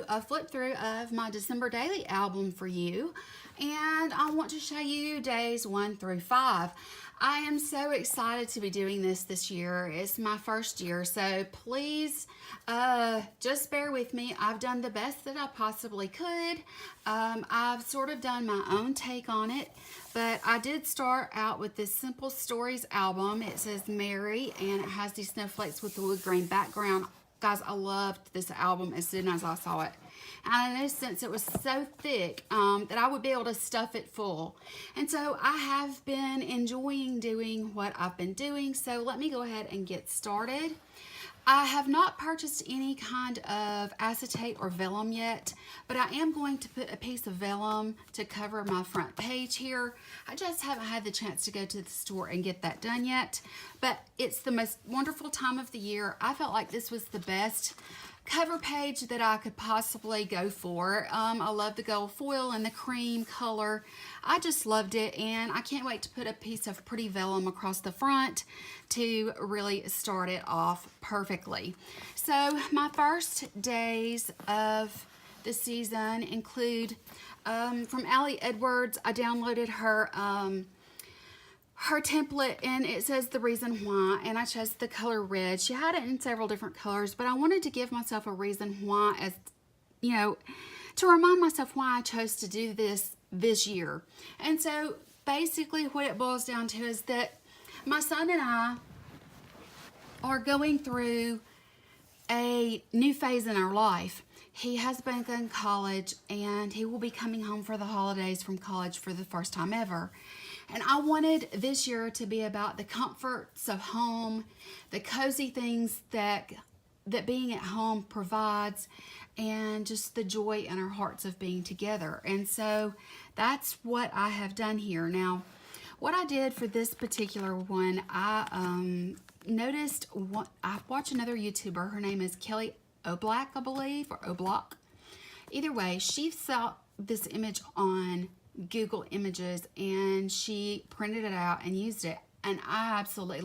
A flip through of my December daily album for you, and I want to show you days 1 through 5. I am so excited to be doing this year. It's my first year, so please just bear with me. I've done the best that I possibly could. I've sort of done my own take on it, but I did start out with this Simple Stories album. It says Mary, and it has these snowflakes with the wood grain background. Guys, I loved this album as soon as I saw it. And I knew since it was so thick that I would be able to stuff it full. And so I have been enjoying doing what I've been doing. So let me go ahead and get started. I have not purchased any kind of acetate or vellum yet, but I am going to put a piece of vellum to cover my front page here. I just haven't had the chance to go to the store and get that done yet, but it's the most wonderful time of the year. I felt like this was the best cover page that I could possibly go for. I love the gold foil and the cream color. I just loved it, and I can't wait to put a piece of pretty vellum across the front to really start it off perfectly. So my first days of the season include from Allie Edwards. I downloaded her template, and it says the reason why, and I chose the color red. She had it in several different colors, but I wanted to give myself a reason why, as you know, to remind myself why I chose to do this year. And so basically what it boils down to is that my son and I are going through a new phase in our life. He has been in college, and he will be coming home for the holidays from college for the first time ever. And I wanted this year to be about the comforts of home, the cozy things that being at home provides, and just the joy in our hearts of being together. And so that's what I have done here. Now, what I did for this particular one, I noticed, I watched another YouTuber. Her name is Kelly Oblack, I believe, or Oblock. Either way, she saw this image on Google Images, and she printed it out and used it, and I absolutely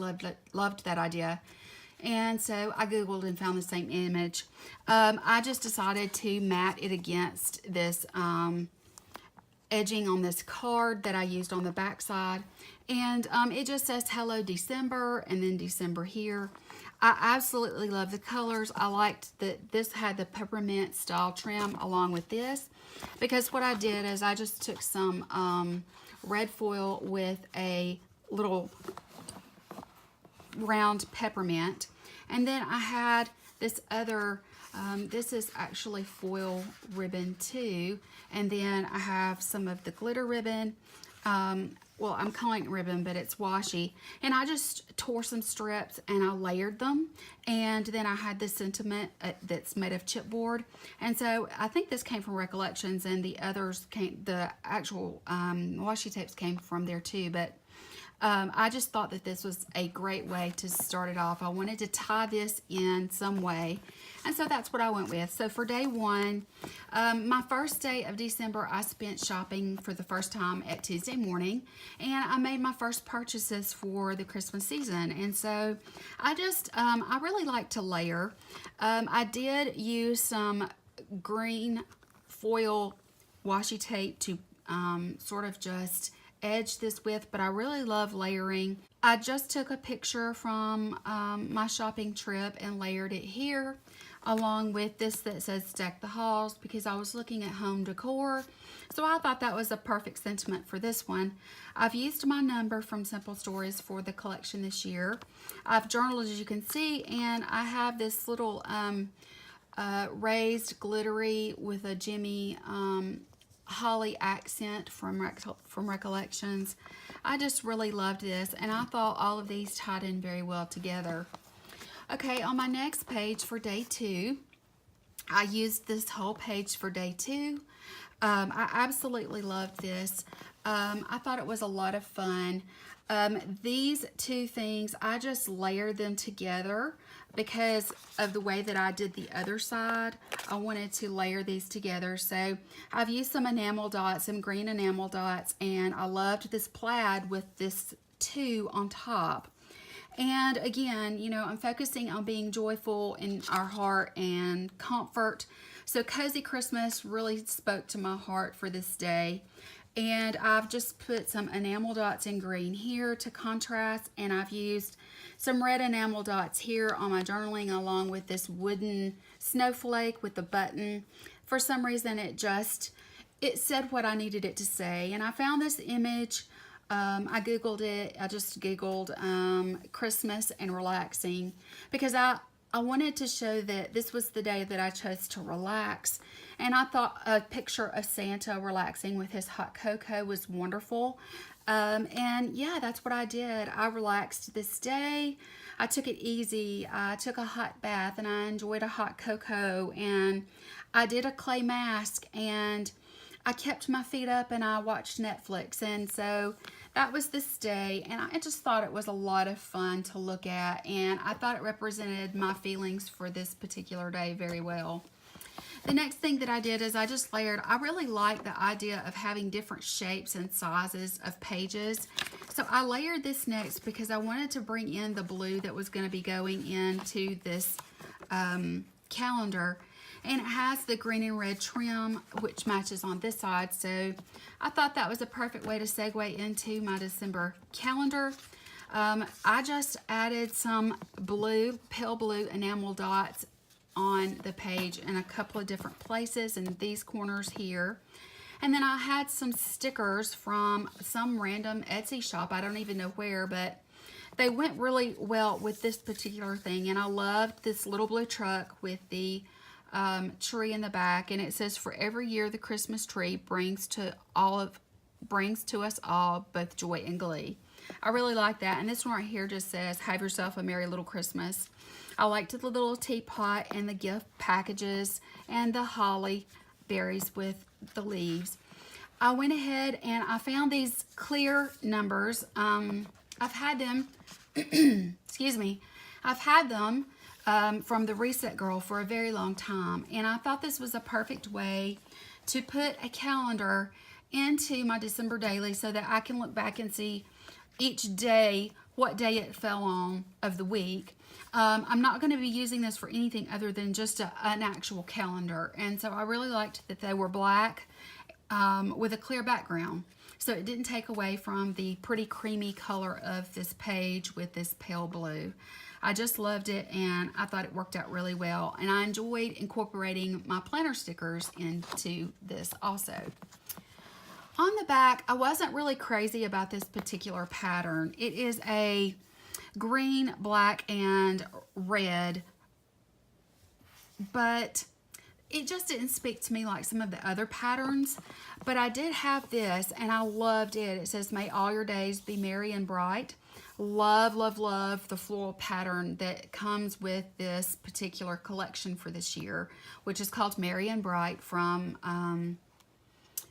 loved that idea. And so I Googled and found the same image. I just decided to mat it against this edging on this card that I used on the back side, and it just says hello December, and then December here. I absolutely love the colors. I liked that this had the peppermint style trim along with this, because what I did is I just took some red foil with a little round peppermint, and then I had this other, this is actually foil ribbon too, and then I have some of the glitter ribbon. Well, I'm calling it ribbon, but it's washi. And I just tore some strips and I layered them. And then I had this sentiment that's made of chipboard. And so I think this came from Recollections, and the others came, the actual washi tapes came from there too. But I just thought that this was a great way to start it off. I wanted to tie this in some way, and so that's what I went with. So for day one, my first day of December, I spent shopping for the first time at Tuesday morning, and I made my first purchases for the Christmas season. And so I just, I really like to layer. I did use some green foil washi tape to sort of just edge this with, but I really love layering. I just took a picture from my shopping trip and layered it here along with this that says Stack the Halls, because I was looking at home decor, so I thought that was a perfect sentiment for this one. I've used my number from Simple Stories for the collection this year. I've journaled, as you can see, and I have this little raised glittery with a Jimmy holly accent from Recollections. I just really loved this, and I thought all of these tied in very well together. Okay, on my next page for day 2, I used this whole page for day 2. I absolutely loved this. I thought it was a lot of fun. These two things, I just layered them together because of the way that I did the other side. I wanted to layer these together. So I've used some enamel dots, some green enamel dots, and I loved this plaid with this 2 on top. And again, you know, I'm focusing on being joyful in our heart and comfort. So Cozy Christmas really spoke to my heart for this day. And I've just put some enamel dots in green here to contrast, and I've used some red enamel dots here on my journaling along with this wooden snowflake with the button. For some reason it said what I needed it to say, and I found this image. I googled it. I just googled Christmas and relaxing because I wanted to show that this was the day that I chose to relax. And I thought a picture of Santa relaxing with his hot cocoa was wonderful. And yeah, that's what I did. I relaxed this day. I took it easy. I took a hot bath and I enjoyed a hot cocoa. And I did a clay mask and I kept my feet up and I watched Netflix. And so that was this day, and I just thought it was a lot of fun to look at, and I thought it represented my feelings for this particular day very well. The next thing that I did is I just layered. I really like the idea of having different shapes and sizes of pages. So I layered this next because I wanted to bring in the blue that was going to be going into this calendar. And it has the green and red trim, which matches on this side. So I thought that was a perfect way to segue into my December calendar. I just added some blue, pale blue enamel dots on the page in a couple of different places in these corners here. And then I had some stickers from some random Etsy shop. I don't even know where, but they went really well with this particular thing. And I loved this little blue truck with the tree in the back, and it says, "For every year the Christmas tree brings to us all both joy and glee." I really like that. And this one right here just says, "Have yourself a merry little Christmas." I liked the little teapot and the gift packages and the holly berries with the leaves. I went ahead and I found these clear numbers. I've had them excuse me, I've had them from the Reset Girl for a very long time, and I thought this was a perfect way to put a calendar into my December daily so that I can look back and see each day what day it fell on of the week. I'm not going to be using this for anything other than just an actual calendar, and so I really liked that they were black with a clear background, so it didn't take away from the pretty creamy color of this page with this pale blue. I just loved it, and I thought it worked out really well, and I enjoyed incorporating my planner stickers into this also. On the back, I wasn't really crazy about this particular pattern. It is a green, black, and red, but it just didn't speak to me like some of the other patterns. But I did have this, and I loved it. It says, "May all your days be merry and bright." Love, love, love the floral pattern that comes with this particular collection for this year, which is called Merry and Bright from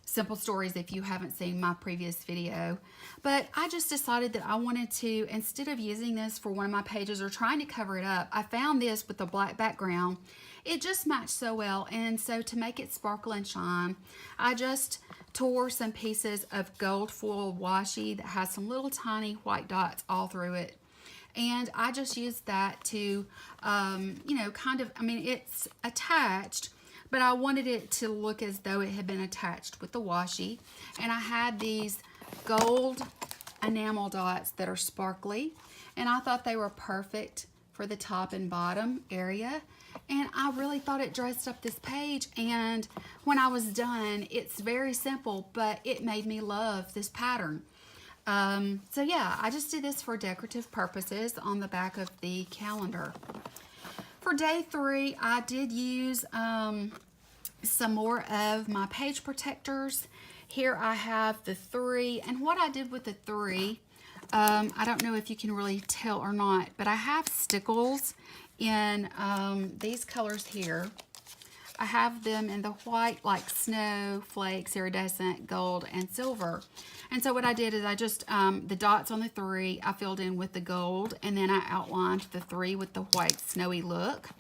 Simple Stories, if you haven't seen my previous video. But I just decided that I wanted to, instead of using this for one of my pages or trying to cover it up, I found this with the black background. It just matched so well, and so to make it sparkle and shine, I just tore some pieces of gold foil washi that has some little tiny white dots all through it. And I just used that to, you know, kind of, I mean, it's attached, but I wanted it to look as though it had been attached with the washi. And I had these gold enamel dots that are sparkly, and I thought they were perfect for the top and bottom area. And I really thought it dressed up this page, and when I was done, it's very simple, but it made me love this pattern. So yeah, I just did this for decorative purposes on the back of the calendar. For day 3, I did use some more of my page protectors. Here I have the 3, and what I did with the 3, I don't know if you can really tell or not, but I have stickles in these colors here. I have them in the white, like snow, flakes, iridescent, gold, and silver. And so what I did is I just, the dots on the 3, I filled in with the gold, and then I outlined the 3 with the white, snowy look.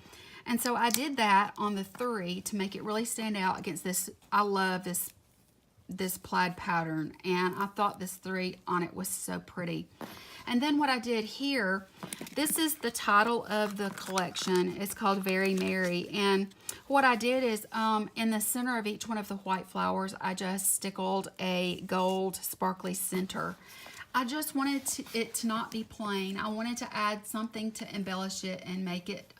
And so I did that on the 3 to make it really stand out against this. I love this plaid pattern, and I thought this 3 on it was so pretty. And then what I did here, this is the title of the collection. It's called Very Merry. And what I did is in the center of each one of the white flowers, I just stickled a gold sparkly center. I just wanted it to not be plain. I wanted to add something to embellish it and make it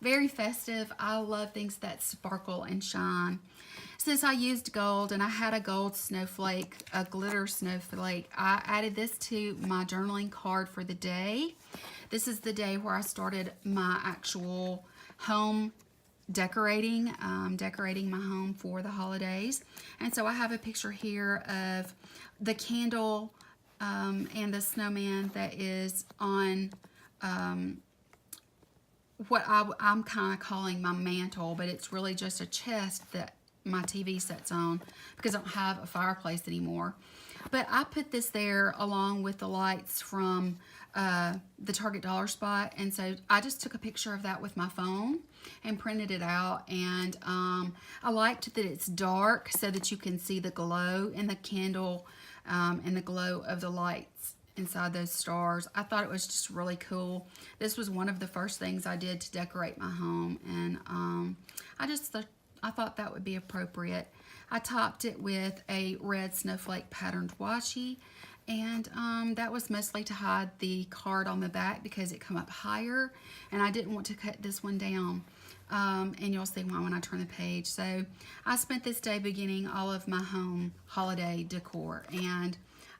very festive. I love things that sparkle and shine. Since I used gold and I had a gold snowflake, a glitter snowflake, I added this to my journaling card for the day. This is the day where I started my actual home decorating, decorating my home for the holidays. And so I have a picture here of the candle and the snowman that is on what I'm kind of calling my mantle, but it's really just a chest that my TV sets on because I don't have a fireplace anymore. But I put this there along with the lights from the Target Dollar Spot, and so I just took a picture of that with my phone and printed it out. And I liked that it's dark so that you can see the glow in the candle and the glow of the lights inside those stars. I thought it was just really cool. This was one of the first things I did to decorate my home, and I thought that would be appropriate. I topped it with a red snowflake patterned washi, and that was mostly to hide the card on the back because it come up higher, and I didn't want to cut this one down. And you'll see why when I turn the page. So I spent this day beginning all of my home holiday decor, and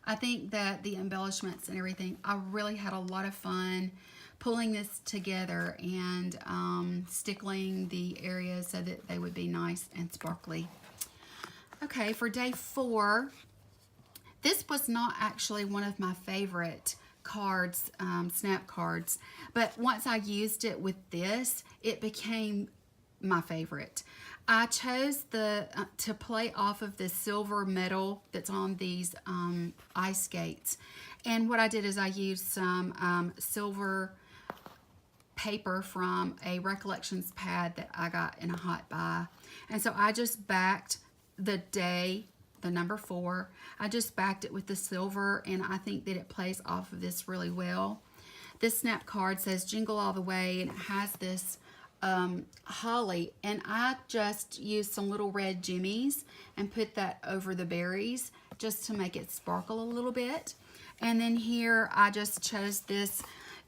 I think that the embellishments and everything, I really had a lot of fun pulling this together and stickling the areas so that they would be nice and sparkly. Okay, for day 4, this was not actually one of my favorite cards, snap cards, but once I used it with this, it became my favorite. I chose to play off of the silver metal that's on these ice skates, and what I did is I used some silver paper from a Recollections pad that I got in a hot buy, and so I just backed the day, the number 4, I just backed it with the silver, and I think that it plays off of this really well. This snap card says Jingle All the Way, and it has this holly, and I just used some little red jimmies and put that over the berries just to make it sparkle a little bit. And then here I just chose this,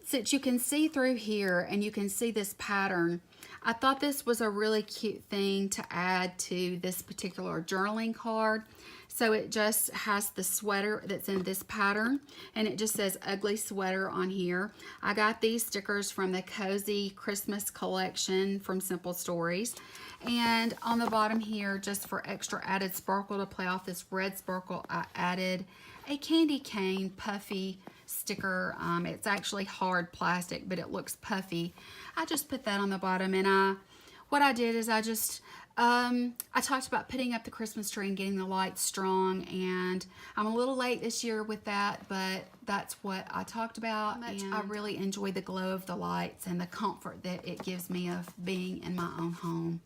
since you can see through here and you can see this pattern, I thought this was a really cute thing to add to this particular journaling card. So it just has the sweater that's in this pattern, and it just says Ugly Sweater on here. I got these stickers from the Cozy Christmas collection from Simple Stories. And on the bottom here, just for extra added sparkle to play off this red sparkle, I added a candy cane puffy sticker. It's actually hard plastic, but it looks puffy. I just put that on the bottom, and what I did is I talked about putting up the Christmas tree and getting the lights strong, and I'm a little late this year with that, but that's what I talked about, and I really enjoy the glow of the lights and the comfort that it gives me of being in my own home.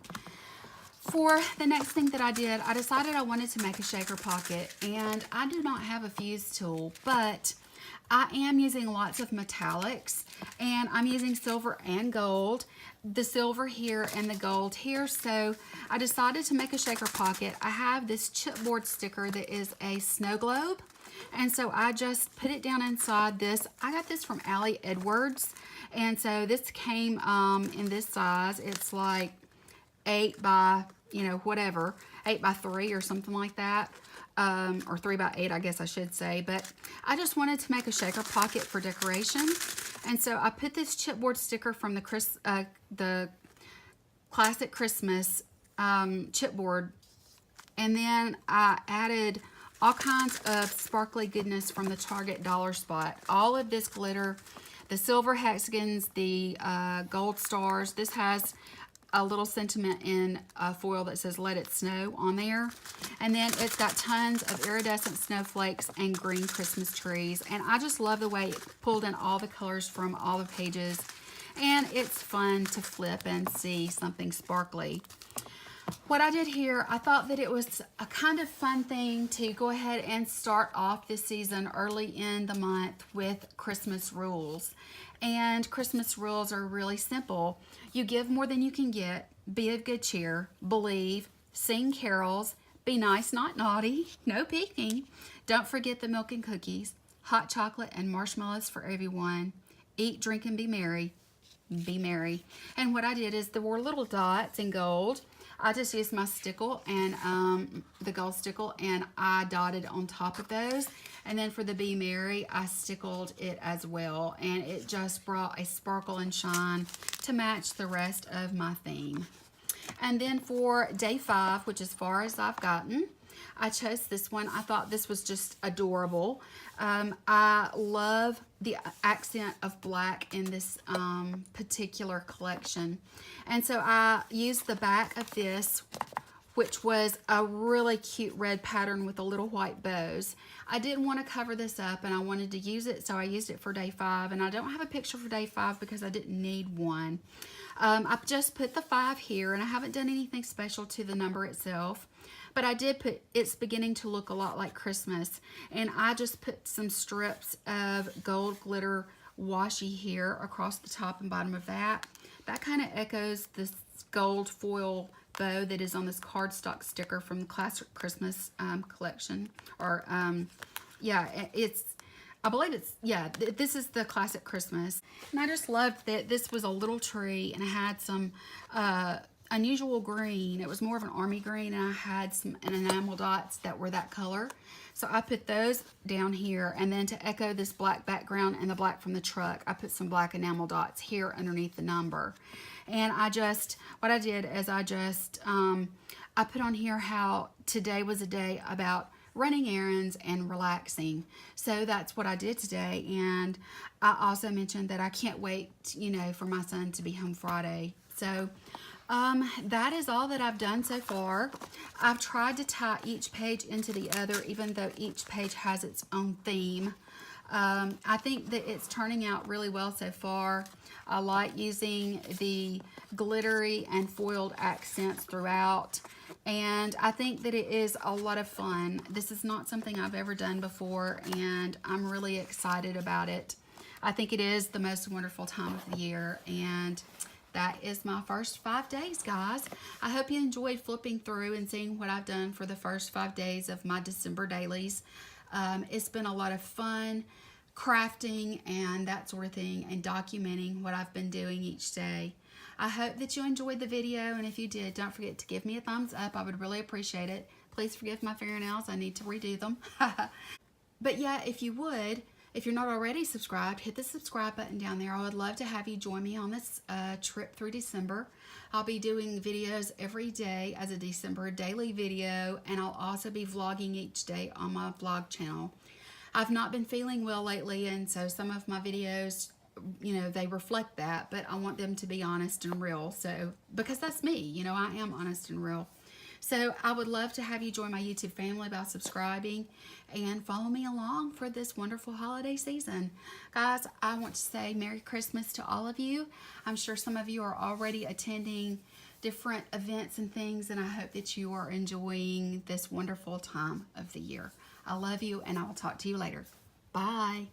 For the next thing that I did, I decided I wanted to make a shaker pocket, and I do not have a fuse tool, but I am using lots of metallics, and I'm using silver and gold, the silver here and the gold here. So I decided to make a shaker pocket. I have this chipboard sticker that is a snow globe, and so I just put it down inside this. I got this from Allie Edwards, and so this came in this size. It's like 8 by, whatever, 8 by 3 or something like that. Or 3 by 8, I guess I should say. But I just wanted to make a shaker pocket for decoration, and so I put this chipboard sticker from the Classic Christmas chipboard, And then I added all kinds of sparkly goodness from the Target Dollar Spot. All of this glitter, the silver hexagons, the gold stars. This has a little sentiment in foil that says "Let It Snow" on there. And then it's got tons of iridescent snowflakes and green Christmas trees. And I just love the way it pulled in all the colors from all the pages. And it's fun to flip and see something sparkly. What I did here, I thought that it was a kind of fun thing to go ahead and start off this season early in the month with Christmas rules. And Christmas rules are really simple. You give more than you can get, be of good cheer, believe, sing carols, be nice, not naughty, no peeking, don't forget the milk and cookies, hot chocolate and marshmallows for everyone, eat, drink, and be merry. Be merry. And what I did is there were little dots in gold. I just used my stickle and the gold stickle, and I dotted on top of those. And then for the Be Merry, I stickled it as well, and it just brought a sparkle and shine to match the rest of my theme. And then for day 5, which is far as I've gotten, I chose this one. I thought this was just adorable. I love the accent of black in this particular collection. And so I used the back of this, which was a really cute red pattern with the little white bows. I didn't want to cover this up, and I wanted to use it, so I used it for day 5. And I don't have a picture for day 5 because I didn't need one. I've just put the 5 here, and I haven't done anything special to the number itself. But I did put, it's beginning to look a lot like Christmas. And I just put some strips of gold glitter washi here across the top and bottom of that. That kind of echoes this gold foil bow that is on this cardstock sticker from the Classic Christmas collection. Or, yeah, I believe it's, yeah, this is the Classic Christmas. And I just loved that this was a little tree, and it had some unusual green. It was more of an army green, and I had some enamel dots that were that color. So I put those down here, and then to echo this black background and the black from the truck, I put some black enamel dots here underneath the number. And what I did is I put on here how today was a day about running errands and relaxing. So that's what I did today. And I also mentioned that I can't wait, for my son to be home Friday. So that is all that I've done so far. I've tried to tie each page into the other, even though each page has its own theme. I think that it's turning out really well so far. I like using the glittery and foiled accents throughout, and I think that it is a lot of fun. This is not something I've ever done before, and I'm really excited about it. I think it is the most wonderful time of the year, and that is my first 5 days, guys. I hope you enjoyed flipping through and seeing what I've done for the first 5 days of my December dailies. It's been a lot of fun crafting and that sort of thing, and documenting what I've been doing each day. I hope that you enjoyed the video, and if you did, don't forget to give me a thumbs up. I would really appreciate it. Please forgive my fingernails. I need to redo them. But yeah, if you're not already subscribed, hit the subscribe button down there. I would love to have you join me on this trip through December. I'll be doing videos every day as a December daily video, and I'll also be vlogging each day on my vlog channel. I've not been feeling well lately, and so some of my videos, they reflect that, but I want them to be honest and real. So, because that's me, I am honest and real. So I would love to have you join my YouTube family by subscribing and follow me along for this wonderful holiday season. Guys, I want to say Merry Christmas to all of you. I'm sure some of you are already attending different events and things, and I hope that you are enjoying this wonderful time of the year. I love you, and I will talk to you later. Bye.